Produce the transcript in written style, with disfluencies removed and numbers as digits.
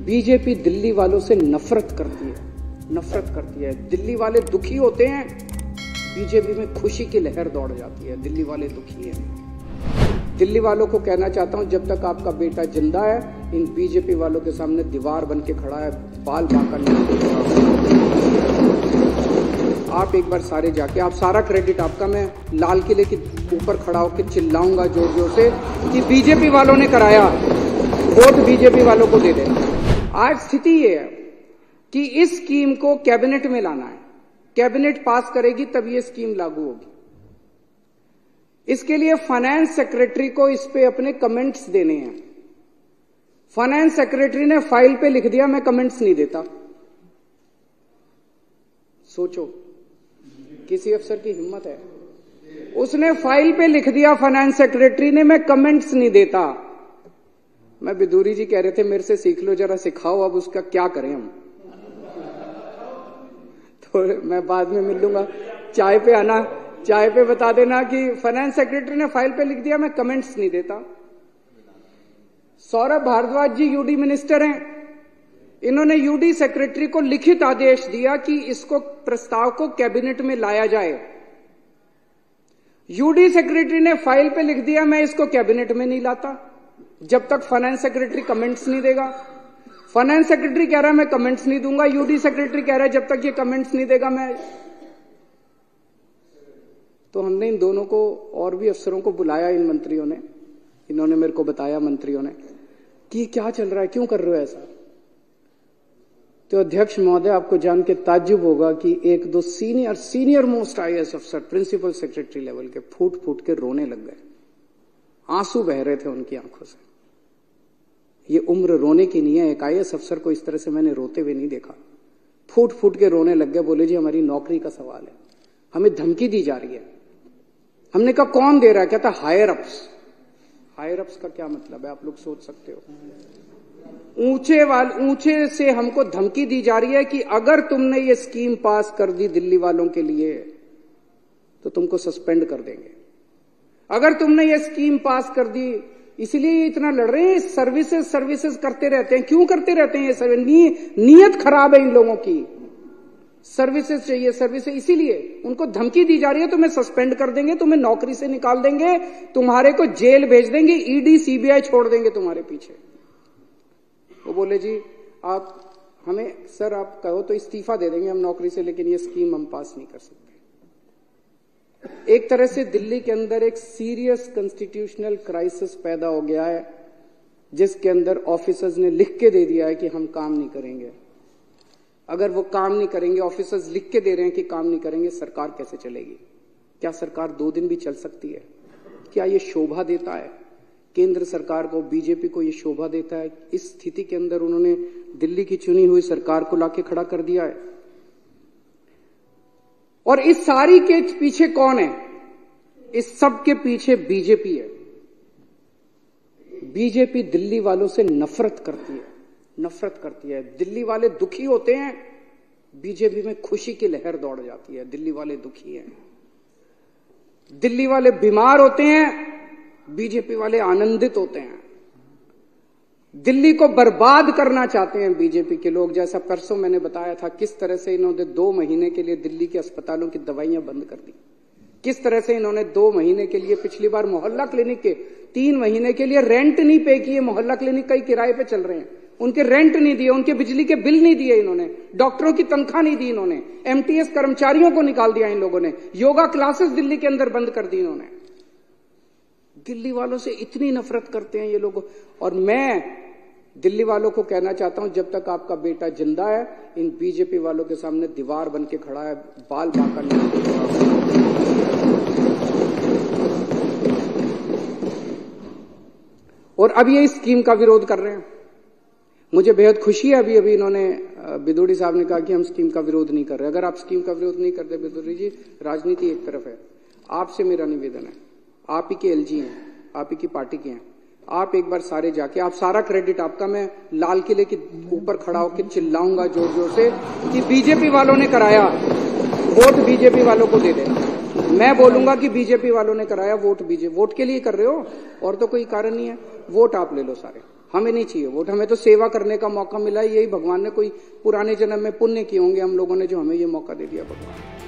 BJP Delhi वालों से नफरत करती है। दिल्ली वाले दुखी होते हैं, बीजेपी में खुशी की लहर दौड़ जाती है। दिल्ली वाले दुखी हैं। दिल्ली वालों को कहना चाहता हूं, जब तक आपका बेटा जिंदा है, इन बीजेपी वालों के सामने दीवार बन के खड़ा है, बाल बांका नहीं। आप एक बार सारे जाके, आप सारा क्रेडिट आपका, मैं लाल किले के ऊपर खड़ा होकर चिल्लाऊंगा जोर जोर से कि बीजेपी वालों ने कराया, वोट बीजेपी वालों को दे देना। आज स्थिति ये है कि इस स्कीम को कैबिनेट में लाना है, कैबिनेट पास करेगी तब ये स्कीम लागू होगी। इसके लिए फाइनेंस सेक्रेटरी को इस पे अपने कमेंट्स देने हैं। फाइनेंस सेक्रेटरी ने फाइल पे लिख दिया मैं कमेंट्स नहीं देता। सोचो किसी अफसर की हिम्मत है, उसने फाइल पे लिख दिया फाइनेंस सेक्रेटरी ने मैं कमेंट्स नहीं देता। मैं बिदूरी जी कह रहे थे मेरे से सीख लो, जरा सिखाओ अब उसका क्या करें हम। तो मैं बाद में मिल लूंगा, चाय पे आना, चाय पे बता देना कि फाइनेंस सेक्रेटरी ने फाइल पे लिख दिया मैं कमेंट्स नहीं देता। सौरभ भारद्वाज जी यूडी मिनिस्टर हैं, इन्होंने यूडी सेक्रेटरी को लिखित आदेश दिया कि इसको प्रस्ताव को कैबिनेट में लाया जाए। यूडी सेक्रेटरी ने फाइल पे लिख दिया मैं इसको कैबिनेट में नहीं लाता जब तक फाइनेंस सेक्रेटरी कमेंट्स नहीं देगा। फाइनेंस सेक्रेटरी कह रहा है मैं कमेंट्स नहीं दूंगा, यूडी सेक्रेटरी कह रहा है जब तक ये कमेंट्स नहीं देगा मैं। तो हमने इन दोनों को और भी अफसरों को बुलाया, इन मंत्रियों ने, इन्होंने मेरे को बताया मंत्रियों ने कि क्या चल रहा है, क्यों कर रहे हो ऐसा। तो अध्यक्ष महोदय आपको जान के ताज्जुब होगा कि एक दो सीनियर मोस्ट आईएएस अफसर प्रिंसिपल सेक्रेटरी लेवल के फूट फूट के रोने लग गए, आंसू बह रहे थे उनकी आंखों से। ये उम्र रोने की नहीं है, एक आईएएस अफसर को इस तरह से मैंने रोते हुए नहीं देखा। फूट फूट के रोने लग गए, बोले जी हमारी नौकरी का सवाल है, हमें धमकी दी जा रही है। हमने कहा कौन दे रहा है? कहता हायर अप्स। हायर अप्स का क्या मतलब है आप लोग सोच सकते हो। ऊंचे से हमको धमकी दी जा रही है कि अगर तुमने ये स्कीम पास कर दी दिल्ली वालों के लिए तो तुमको सस्पेंड कर देंगे। अगर तुमने ये स्कीम पास कर दी, इसलिए इतना लड़ रहे हैं। सर्विसेज करते रहते हैं, क्यों करते रहते हैं ये? नीयत खराब है इन लोगों की। सर्विसेज चाहिए, सर्विसेज, इसीलिए उनको धमकी दी जा रही है तुम्हें सस्पेंड कर देंगे, तुम्हें नौकरी से निकाल देंगे, तुम्हारे को जेल भेज देंगे, ईडी सीबीआई छोड़ देंगे तुम्हारे पीछे। वो बोले जी आप हमें, सर आप कहो तो इस्तीफा दे देंगे हम नौकरी से, लेकिन ये स्कीम हम पास नहीं कर सकते। एक तरह से दिल्ली के अंदर एक सीरियस कॉन्स्टिट्यूशनल क्राइसिस पैदा हो गया है, जिसके अंदर ऑफिसर्स ने लिख के दे दिया है कि हम काम नहीं करेंगे। अगर वो काम नहीं करेंगे, ऑफिसर्स लिख के दे रहे हैं कि काम नहीं करेंगे, सरकार कैसे चलेगी? क्या सरकार 2 दिन भी चल सकती है? क्या ये शोभा देता है केंद्र सरकार को, बीजेपी को? ये शोभा देता है? इस स्थिति के अंदर उन्होंने दिल्ली की चुनी हुई सरकार को लाके खड़ा कर दिया है। और इस सारी के पीछे कौन है? इस सब के पीछे बीजेपी है। बीजेपी दिल्ली वालों से नफरत करती है। दिल्ली वाले दुखी होते हैं, बीजेपी में खुशी की लहर दौड़ जाती है। दिल्ली वाले दुखी हैं। दिल्ली वाले बीमार होते हैं, बीजेपी वाले आनंदित होते हैं। दिल्ली को बर्बाद करना चाहते हैं बीजेपी के लोग। जैसा परसों मैंने बताया था किस तरह से इन्होंने 2 महीने के लिए दिल्ली के अस्पतालों की दवाइयां बंद कर दी, किस तरह से इन्होंने 2 महीने के लिए, पिछली बार मोहल्ला क्लिनिक के 3 महीने के लिए रेंट नहीं पे किए। मोहल्ला क्लिनिक कई किराए पे चल रहे हैं, उनके रेंट नहीं दिए, उनके बिजली के बिल नहीं दिए इन्होंने, डॉक्टरों की तनख्वाह नहीं दी इन्होंने, एमटीएस कर्मचारियों को निकाल दिया इन लोगों ने, योगा क्लासेस दिल्ली के अंदर बंद कर दी इन्होंने। दिल्ली वालों से इतनी नफरत करते हैं ये लोग। और मैं दिल्ली वालों को कहना चाहता हूं, जब तक आपका बेटा जिंदा है, इन बीजेपी वालों के सामने दीवार बन के खड़ा है, बाल बांका नहीं। और अब ये इस स्कीम का विरोध कर रहे हैं। मुझे बेहद खुशी है, अभी इन्होंने बिदूरी साहब ने कहा कि हम स्कीम का विरोध नहीं कर रहे। अगर आप स्कीम का विरोध नहीं करते बिदूरी जी, राजनीति एक तरफ है, आपसे मेरा निवेदन है, आप ही के एलजी हैं, आप ही की पार्टी के हैं, आप एक बार सारे जाके, आप सारा क्रेडिट आपका, मैं लाल किले के ऊपर खड़ा होकर चिल्लाऊंगा जोर जोर से कि बीजेपी वालों ने कराया, वोट बीजेपी वालों को दे देना। मैं बोलूंगा कि बीजेपी वालों ने कराया, वोट के लिए कर रहे हो, और तो कोई कारण नहीं है। वोट आप ले लो सारे, हमें नहीं चाहिए वोट, हमें तो सेवा करने का मौका मिला है, यही भगवान ने कोई पुराने जन्म में पुण्य किए होंगे हम लोगों ने जो हमें ये मौका दे दिया भगवान।